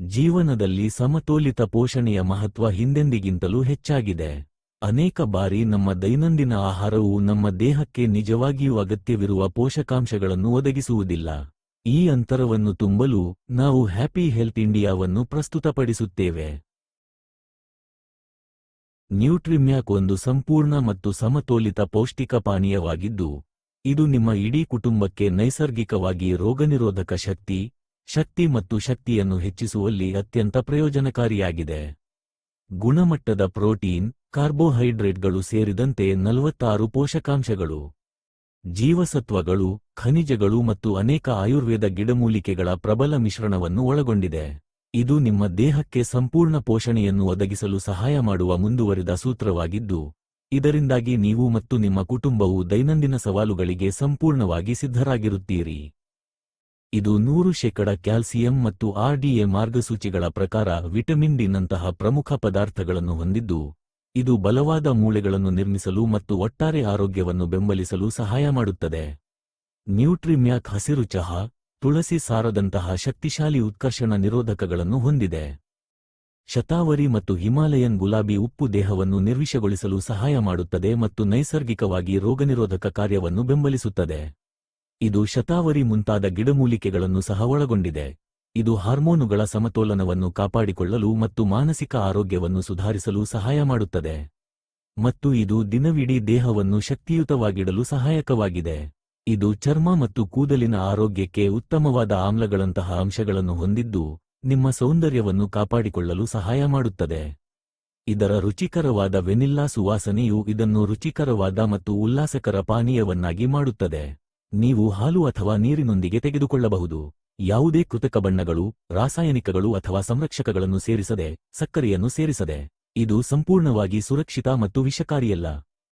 ಜೀವನದಲ್ಲಿ ಸಮತೋಲಿತ ಪೋಷಣೆಯ ಮಹತ್ವ ಹಿಂದೆಂದಿಗಿಂತಲೂ ಹೆಚ್ಚಾಗಿದೆ. ಅನೇಕ ಬಾರಿ ನಮ್ಮ ದೈನಂದಿನ ಆಹಾರವು ನಮ್ಮ ದೇಹಕ್ಕೆ ನಿಜವಾಗಿಯೂ ಅಗತ್ಯವಿರುವ ಪೋಷಕಾಂಶಗಳನ್ನು ಒದಗಿಸುವುದಿಲ್ಲ. ಈ ಅಂತರವನ್ನು ತುಂಬಲು ನಾವು ಹ್ಯಾಪಿ ಹೆಲ್ತ್ ಇಂಡಿಯಾವನ್ನು ಪ್ರಸ್ತುತಪಡಿಸುತ್ತೇವೆ. ನ್ಯೂಟ್ರಿಮ್ಯಾಕ್ ಒಂದು ಸಂಪೂರ್ಣ ಮತ್ತು ಸಮತೋಲಿತ ಪೌಷ್ಟಿಕ ಪಾನೀಯವಾಗಿದ್ದು, ಇದು ನಿಮ್ಮ ಇಡೀ ಕುಟುಂಬಕ್ಕೆ ನೈಸರ್ಗಿಕವಾಗಿ ರೋಗನಿರೋಧಕ ಶಕ್ತಿ ಮತ್ತು ಶಕ್ತಿಯನ್ನು ಹೆಚ್ಚಿಸುವಲ್ಲಿ ಅತ್ಯಂತ ಪ್ರಯೋಜನಕಾರಿಯಾಗಿದೆ. ಗುಣಮಟ್ಟದ ಪ್ರೋಟೀನ್, ಕಾರ್ಬೋಹೈಡ್ರೇಟ್ಗಳು ಸೇರಿದಂತೆ 46 ಪೋಷಕಾಂಶಗಳು, ಜೀವಸತ್ವಗಳು, ಖನಿಜಗಳು ಮತ್ತು ಅನೇಕ ಆಯುರ್ವೇದ ಗಿಡಮೂಲಿಕೆಗಳ ಪ್ರಬಲ ಮಿಶ್ರಣವನ್ನು ಒಳಗೊಂಡಿದೆ. ಇದು ನಿಮ್ಮ ದೇಹಕ್ಕೆ ಸಂಪೂರ್ಣ ಪೋಷಣೆಯನ್ನು ಒದಗಿಸಲು ಸಹಾಯ ಮಾಡುವ ಮುಂದುವರಿದ ಸೂತ್ರವಾಗಿದ್ದು, ಇದರಿಂದಾಗಿ ನೀವು ಮತ್ತು ನಿಮ್ಮ ಕುಟುಂಬವು ದೈನಂದಿನ ಸವಾಲುಗಳಿಗೆ ಸಂಪೂರ್ಣವಾಗಿ ಸಿದ್ಧರಾಗಿರುತ್ತೀರಿ. ಇದು 100% ಕ್ಯಾಲ್ಸಿಯಂ ಮತ್ತು RDA ಮಾರ್ಗಸೂಚಿಗಳ ಪ್ರಕಾರ ವಿಟಮಿನ್ ಡಿ ನಂತಹ ಪ್ರಮುಖ ಪದಾರ್ಥಗಳನ್ನು ಹೊಂದಿದ್ದು, ಇದು ಬಲವಾದ ಮೂಳೆಗಳನ್ನು ನಿರ್ಮಿಸಲು ಮತ್ತು ಒಟ್ಟಾರೆ ಆರೋಗ್ಯವನ್ನು ಬೆಂಬಲಿಸಲು ಸಹಾಯ ಮಾಡುತ್ತದೆ. ನ್ಯೂಟ್ರಿಮ್ಯಾಕ್ ಹಸಿರು ಚಹಾ, ತುಳಸಿ ಸಾರದಂತಹ ಶಕ್ತಿಶಾಲಿ ಉತ್ಕರ್ಷಣ ನಿರೋಧಕಗಳನ್ನು ಹೊಂದಿದೆ. ಶತಾವರಿ ಮತ್ತು ಹಿಮಾಲಯನ್ ಗುಲಾಬಿ ಉಪ್ಪು ದೇಹವನ್ನು ನಿರ್ವಿಷಗೊಳಿಸಲು ಸಹಾಯ ಮಾಡುತ್ತದೆ ಮತ್ತು ನೈಸರ್ಗಿಕವಾಗಿ ರೋಗನಿರೋಧಕ ಕಾರ್ಯವನ್ನು ಬೆಂಬಲಿಸುತ್ತದೆ. ಇದು ಶತಾವರಿ ಮುಂತಾದ ಗಿಡಮೂಲಿಕೆಗಳನ್ನು ಸಹ ಒಳಗೊಂಡಿದೆ. ಇದು ಹಾರ್ಮೋನುಗಳ ಸಮತೋಲನವನ್ನು ಕಾಪಾಡಿಕೊಳ್ಳಲು ಮತ್ತು ಮಾನಸಿಕ ಆರೋಗ್ಯವನ್ನು ಸುಧಾರಿಸಲು ಸಹಾಯ ಮಾಡುತ್ತದೆ. ಮತ್ತು ಇದು ದಿನವಿಡೀ ದೇಹವನ್ನು ಶಕ್ತಿಯುತವಾಗಿಡಲು ಸಹಾಯಕವಾಗಿದೆ. ಇದು ಚರ್ಮ ಮತ್ತು ಕೂದಲಿನ ಆರೋಗ್ಯಕ್ಕೆ ಉತ್ತಮವಾದ ಆಮ್ಲಗಳಂತಹ ಅಂಶಗಳನ್ನು ಹೊಂದಿದ್ದು, ನಿಮ್ಮ ಸೌಂದರ್ಯವನ್ನು ಕಾಪಾಡಿಕೊಳ್ಳಲು ಸಹಾಯ ಮಾಡುತ್ತದೆ. ಇದರ ರುಚಿಕರವಾದ ವೆನಿಲ್ಲಾ ಸುವಾಸನೆಯು ಇದನ್ನು ರುಚಿಕರವಾದ ಮತ್ತು ಉಲ್ಲಾಸಕರ ಪಾನೀಯವನ್ನಾಗಿ ಮಾಡುತ್ತದೆ. ನೀವು ಹಾಲು ಅಥವಾ ನೀರಿನೊಂದಿಗೆ ತೆಗೆದುಕೊಳ್ಳಬಹುದು. ಯಾವುದೇ ಕೃತಕ ಬಣ್ಣಗಳು, ರಾಸಾಯನಿಕಗಳು ಅಥವಾ ಸಂರಕ್ಷಕಗಳನ್ನು ಸೇರಿಸದೆ, ಸಕ್ಕರೆಯನ್ನು ಸೇರಿಸದೆ. ಇದು ಸಂಪೂರ್ಣವಾಗಿ ಸುರಕ್ಷಿತ ಮತ್ತು ವಿಷಕಾರಿಯಲ್ಲ.